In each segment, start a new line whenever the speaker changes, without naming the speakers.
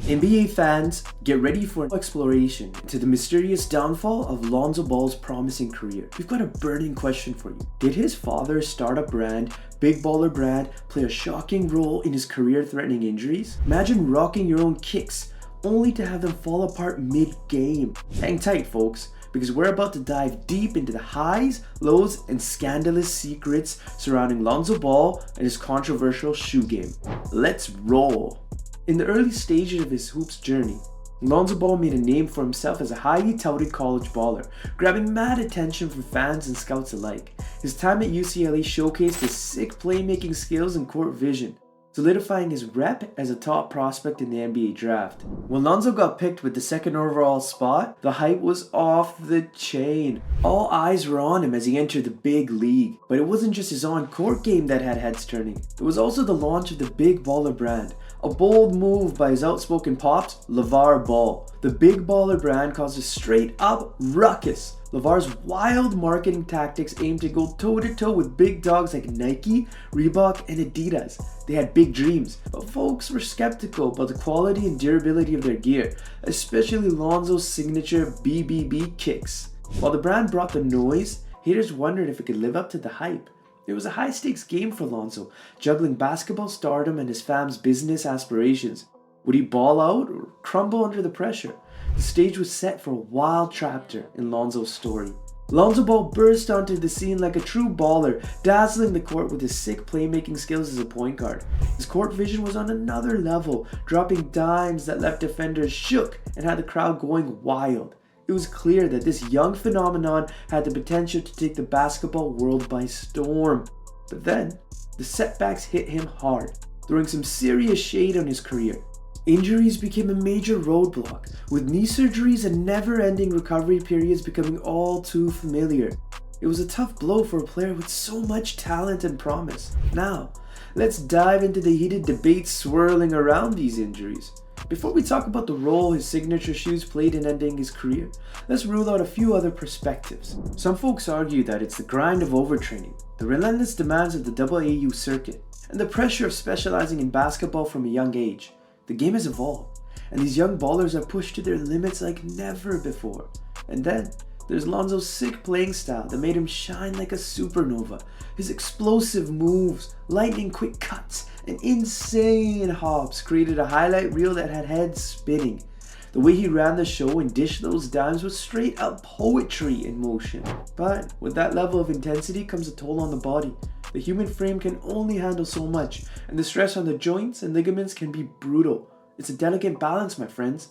NBA fans, get ready for an exploration into the mysterious downfall of Lonzo Ball's promising career. We've got a burning question for you. Did his father's startup brand, Big Baller Brand, play a shocking role in his career-threatening injuries? Imagine rocking your own kicks, only to have them fall apart mid-game. Hang tight, folks, because we're about to dive deep into the highs, lows, and scandalous secrets surrounding Lonzo Ball and his controversial shoe game. Let's roll! In the early stages of his hoops journey, Lonzo Ball made a name for himself as a highly touted college baller, grabbing mad attention from fans and scouts alike. His time at UCLA showcased his sick playmaking skills and court vision, solidifying his rep as a top prospect in the NBA draft. When Lonzo got picked with the second overall spot, the hype was off the chain. All eyes were on him as he entered the big league. But it wasn't just his on-court game that had heads turning. It was also the launch of the Big Baller Brand, a bold move by his outspoken pops, LeVar Ball. The Big Baller Brand caused a straight-up ruckus. LeVar's wild marketing tactics aimed to go toe-to-toe with big dogs like Nike, Reebok, and Adidas. They had big dreams, but folks were skeptical about the quality and durability of their gear, especially Lonzo's signature BBB kicks. While the brand brought the noise, haters wondered if it could live up to the hype. It was a high-stakes game for Lonzo, juggling basketball stardom and his fam's business aspirations. Would he ball out or crumble under the pressure? The stage was set for a wild chapter in Lonzo's story. Lonzo Ball burst onto the scene like a true baller, dazzling the court with his sick playmaking skills as a point guard. His court vision was on another level, dropping dimes that left defenders shook and had the crowd going wild. It was clear that this young phenomenon had the potential to take the basketball world by storm. But then, the setbacks hit him hard, throwing some serious shade on his career. Injuries became a major roadblock, with knee surgeries and never-ending recovery periods becoming all too familiar. It was a tough blow for a player with so much talent and promise. Now, let's dive into the heated debates swirling around these injuries. Before we talk about the role his signature shoes played in ending his career, let's rule out a few other perspectives. Some folks argue that it's the grind of overtraining, the relentless demands of the AAU circuit, and the pressure of specializing in basketball from a young age. The game has evolved, and these young ballers are pushed to their limits like never before. And then, there's Lonzo's sick playing style that made him shine like a supernova. His explosive moves, lightning quick cuts, and insane hops created a highlight reel that had heads spinning. The way he ran the show and dished those dimes was straight up poetry in motion. But with that level of intensity comes a toll on the body. The human frame can only handle so much, and the stress on the joints and ligaments can be brutal. It's a delicate balance, my friends.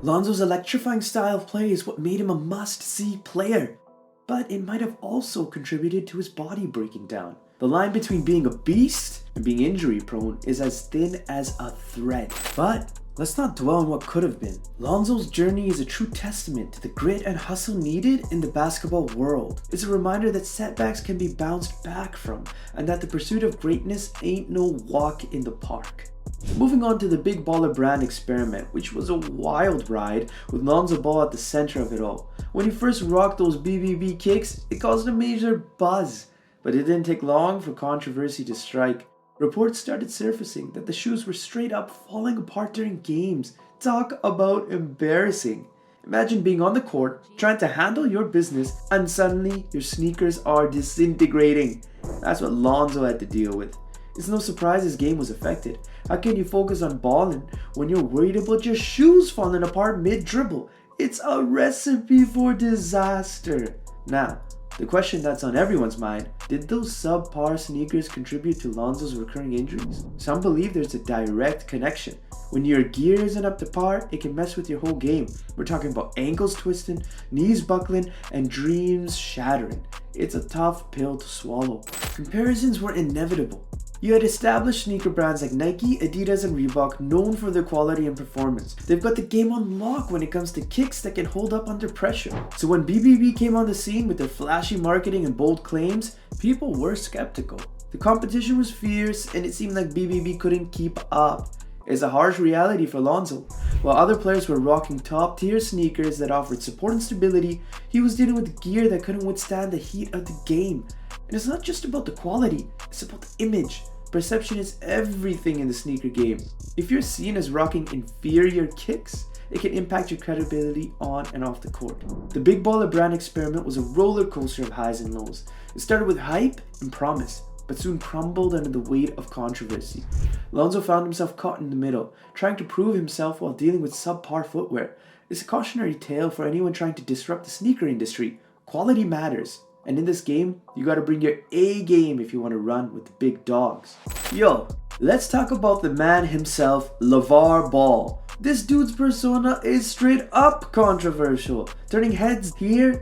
Lonzo's electrifying style of play is what made him a must-see player, but it might have also contributed to his body breaking down. The line between being a beast and being injury-prone is as thin as a thread. But let's not dwell on what could have been. Lonzo's journey is a true testament to the grit and hustle needed in the basketball world. It's a reminder that setbacks can be bounced back from, and that the pursuit of greatness ain't no walk in the park. Moving on to the Big Baller Brand experiment, which was a wild ride with Lonzo Ball at the center of it all. When he first rocked those BBB kicks, it caused a major buzz, but it didn't take long for controversy to strike. Reports started surfacing that the shoes were straight up falling apart during games. Talk about embarrassing. Imagine being on the court, trying to handle your business, and suddenly your sneakers are disintegrating. That's what Lonzo had to deal with. It's no surprise his game was affected. How can you focus on balling when you're worried about your shoes falling apart mid-dribble? It's a recipe for disaster. Now, the question that's on everyone's mind, did those subpar sneakers contribute to Lonzo's recurring injuries? Some believe there's a direct connection. When your gear isn't up to par, it can mess with your whole game. We're talking about ankles twisting, knees buckling, and dreams shattering. It's a tough pill to swallow. Comparisons were inevitable. You had established sneaker brands like Nike, Adidas, and Reebok known for their quality and performance. They've got the game on lock when it comes to kicks that can hold up under pressure. So when BBB came on the scene with their flashy marketing and bold claims, people were skeptical. The competition was fierce, and it seemed like BBB couldn't keep up. It's a harsh reality for Lonzo. While other players were rocking top-tier sneakers that offered support and stability, he was dealing with gear that couldn't withstand the heat of the game. And it's not just about the quality, it's about the image. Perception is everything in the sneaker game. If you're seen as rocking inferior kicks, it can impact your credibility on and off the court. The Big Baller brand experiment was a roller coaster of highs and lows. It started with hype and promise, but soon crumbled under the weight of controversy. Lonzo found himself caught in the middle, trying to prove himself while dealing with subpar footwear. It's a cautionary tale for anyone trying to disrupt the sneaker industry. Quality matters, and in this game, you gotta bring your A game if you want to run with the big dogs. Yo, let's talk about the man himself, LeVar Ball. This dude's persona is straight up controversial, turning heads here,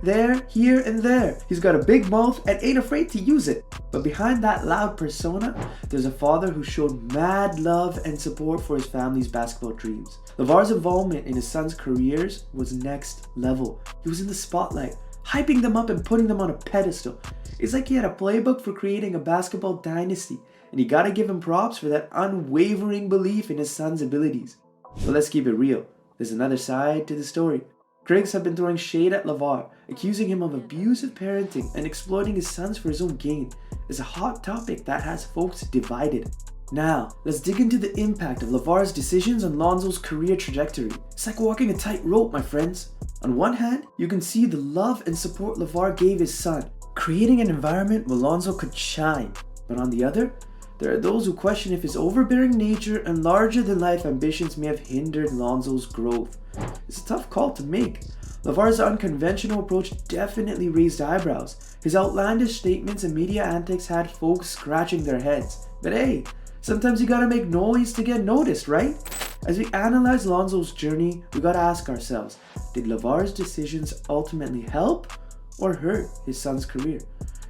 here, and there. He's got a big mouth and ain't afraid to use it. But behind that loud persona, there's a father who showed mad love and support for his family's basketball dreams. LeVar's involvement in his son's careers was next level. He was in the spotlight, hyping them up and putting them on a pedestal. It's like he had a playbook for creating a basketball dynasty, and you gotta give him props for that unwavering belief in his son's abilities. But let's keep it real. There's another side to the story. Critics have been throwing shade at LeVar, accusing him of abusive parenting and exploiting his sons for his own gain. It's a hot topic that has folks divided. Now, let's dig into the impact of LeVar's decisions on Lonzo's career trajectory. It's like walking a tightrope, my friends. On one hand, you can see the love and support LeVar gave his son, creating an environment where Lonzo could shine. But on the other, there are those who question if his overbearing nature and larger-than-life ambitions may have hindered Lonzo's growth. It's a tough call to make. LeVar's unconventional approach definitely raised eyebrows. His outlandish statements and media antics had folks scratching their heads. But hey, sometimes you gotta make noise to get noticed, right? As we analyze Lonzo's journey, we gotta ask ourselves, did LeVar's decisions ultimately help or hurt his son's career?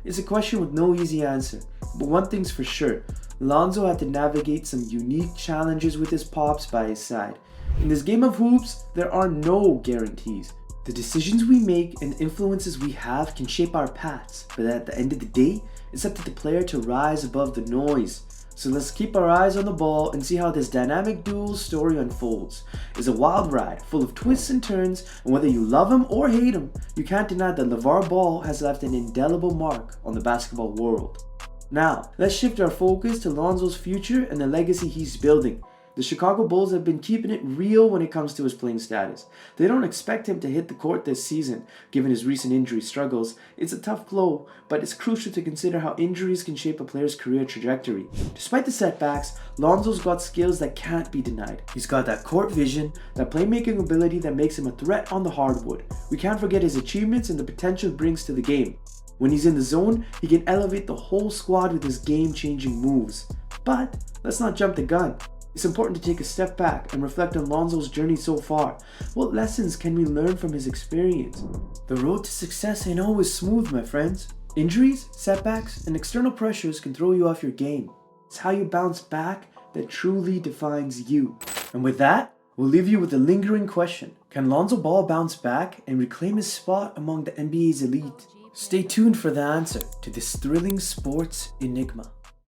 It's a question with no easy answer, but one thing's for sure, Lonzo had to navigate some unique challenges with his pops by his side. In this game of hoops, there are no guarantees. The decisions we make and influences we have can shape our paths, but at the end of the day, it's up to the player to rise above the noise. So let's keep our eyes on the ball and see how this dynamic duo's story unfolds. It's a wild ride, full of twists and turns, and whether you love him or hate him, you can't deny that LeVar Ball has left an indelible mark on the basketball world. Now, let's shift our focus to Lonzo's future and the legacy he's building. The Chicago Bulls have been keeping it real when it comes to his playing status. They don't expect him to hit the court this season, given his recent injury struggles. It's a tough blow, but it's crucial to consider how injuries can shape a player's career trajectory. Despite the setbacks, Lonzo's got skills that can't be denied. He's got that court vision, that playmaking ability that makes him a threat on the hardwood. We can't forget his achievements and the potential it brings to the game. When he's in the zone, he can elevate the whole squad with his game-changing moves. But let's not jump the gun. It's important to take a step back and reflect on Lonzo's journey so far. What lessons can we learn from his experience? The road to success ain't always smooth, my friends. Injuries, setbacks, and external pressures can throw you off your game. It's how you bounce back that truly defines you. And with that, we'll leave you with a lingering question. Can Lonzo Ball bounce back and reclaim his spot among the NBA's elite? Stay tuned for the answer to this thrilling sports enigma.